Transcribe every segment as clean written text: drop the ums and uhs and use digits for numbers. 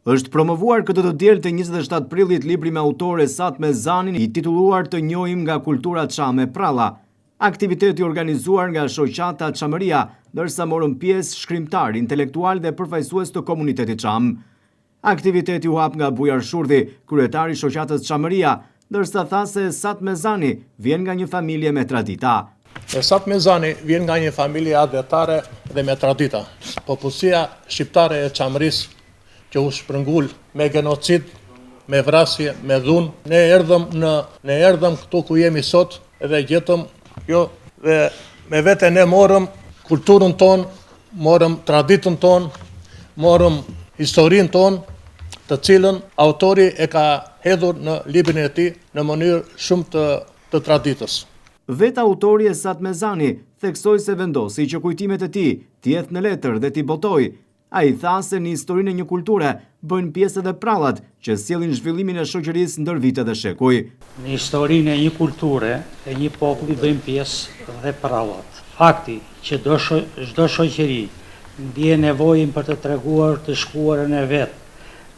Është promovuar këtë të diel të 27 prillit libri me autore Satme Zanin i titulluar Të njohim nga kultura çame pralla. Aktiviteti organizuar nga shoqata Çamëria, ndërsa morën pjesë shkrimtar, intelektual dhe përfaqësues të komunitetit çam. Aktiviteti u hap nga Bujar Shurdhi, kryetari i shoqatës Çamëria, ndërsa tha se Satme Zani vjen nga një familje me tradita. Satme Zani vjen nga një familje adhetare dhe me tradita. Popullsia shqiptare e Çamërisë që u shprëngull me genocid, me vrasje, me dhunë. Ne erdhëm këtu ku jemi sot edhe gjetëm dhe me vete ne morëm kulturën tonë, morëm traditën tonë, morëm historinë tonë, të cilën autori e ka hedhur në librin e tij në mënyrë shumë të traditës. Vetë autori e Satme Zani theksoi se vendosi që kujtimet e tij t'i jeth në letër dhe t'i botoj. A i tha se në historinë e një kulture bëjnë pjesë edhe prallat që sjellin zhvillimin e shoqërisë ndër vite dhe shekuj. Në historinë e një kulture e një populli bëjnë pjesë dhe prallat. Fakti që çdo shoqëri ndjen nevojën për të treguar të shkuarën e vet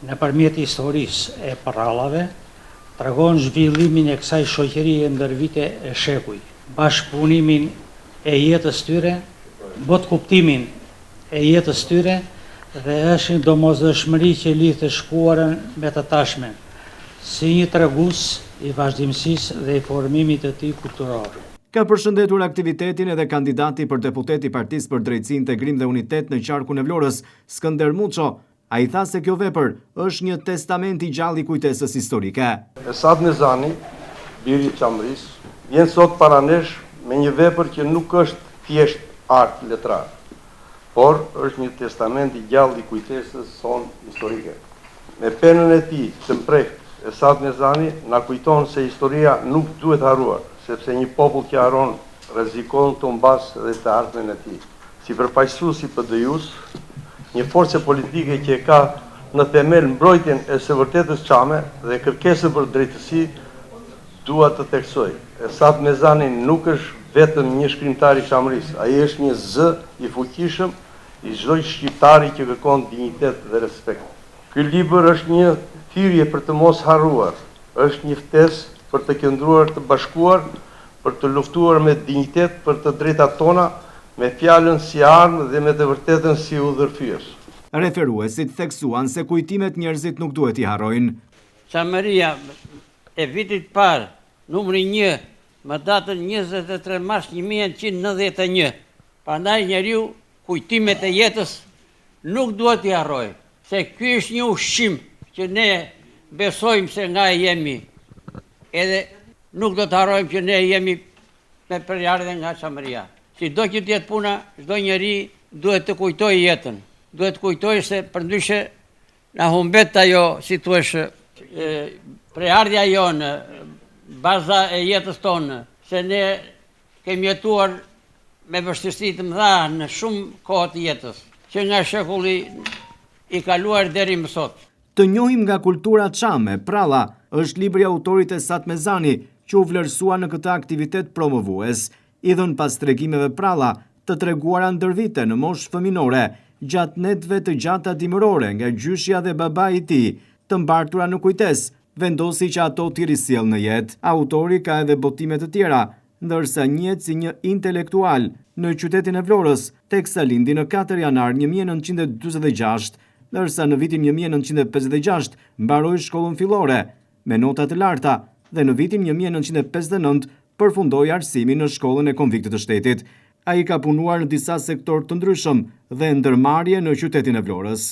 nëpërmjet historisë e prallave, tregon zhvillimin e kësaj shoqërie ndër vite e shekuj, bashkëpunimin e jetës tyre, bot kuptimin e jetës tyre dhe është një domosdoshmëri që lidh të shkuarën me të tashmen, si një tregues i vazhdimësisë dhe i formimit të tij kulturor. Ka përshëndetur aktivitetin edhe kandidati për deputet i Partisë për Drejtësi, Integrim dhe Unitet në qarkun e Vlorës, Skënder Muço. A i tha se kjo vepër është një testament i gjallë i kujtesës historike. Satme Zani, biri i Çamërisë, vjen sot para nesh me një vepër që nuk është thjesht art letrar, por është një testament i gjallë i kujtesës sonë historike. Me penën e tij të mprehtë, Satme Zani na kujton se historia nuk duhet harruar, sepse një popull që harron rrezikon të humbasë dhe të ardhmen e tij. Si përfaqësues i PD-s, një forcë politike që ka në themel mbrojtjen e së vërtetës çame dhe kërkesën për drejtësi, dua të theksoj. Satme Zani nuk është vetëm një shkrimtar i Çamërisë, ai është një zë i fuqishëm i çdo shqiptari që kërkon dinjitet dhe respekt. Ky libër është një thirrje për të mos harruar, është një ftesë për të qëndruar të bashkuar, për të luftuar me dinjitet për të drejtat tona, me fjalën si armë dhe me të vërtetën si udhërfyes. Referuesit theksuan se kujtimet njerëzit nuk duhet i harrojnë. Çamëria e vitit parë, numri 1, më datën 23 mars 1991. Prandaj njeriu kujtimet e jetës nuk duhet i harrojë, se ky është një ushqim që ne besojmë se nga e jemi, edhe nuk do të harrojmë që ne jemi me përardhje nga Çamëria. Sido që të jetë puna, çdo njeri duhet të kujtojë jetën, duhet të kujtojë se përndryshe na humbet ajo, si thuash, përardhja jonë, baza e jetës tonë, se ne kemi jetuar me vështirësi të mëdha në shumë kohë të jetës, që nga shekulli i kaluar deri më sot. Të njohim nga kultura çame, pralla, është libri i autorit e Satme Zani, që u vlerësua në këtë aktivitet promovues, i dhënë pas tregimeve pralla të treguara ndër vite në moshë fëminore, gjatë netëve të gjata dimërore nga gjyshja dhe babai i tij, të mbartura në kujtesë, vendosi që ato t'i risjellë në jetë. Autori ka edhe botime të tjera, ndërsa njihet si një intelektual në qytetin e Vlorës, teksa lindi në 4 janar 1946, ndërsa në vitin 1956 mbaroi shkollën fillore me nota të larta dhe në vitin 1959 përfundoi arsimin në shkollën e konviktit të shtetit. Ai ka punuar në disa sektorë të ndryshëm dhe ndërmarrje në qytetin e Vlorës.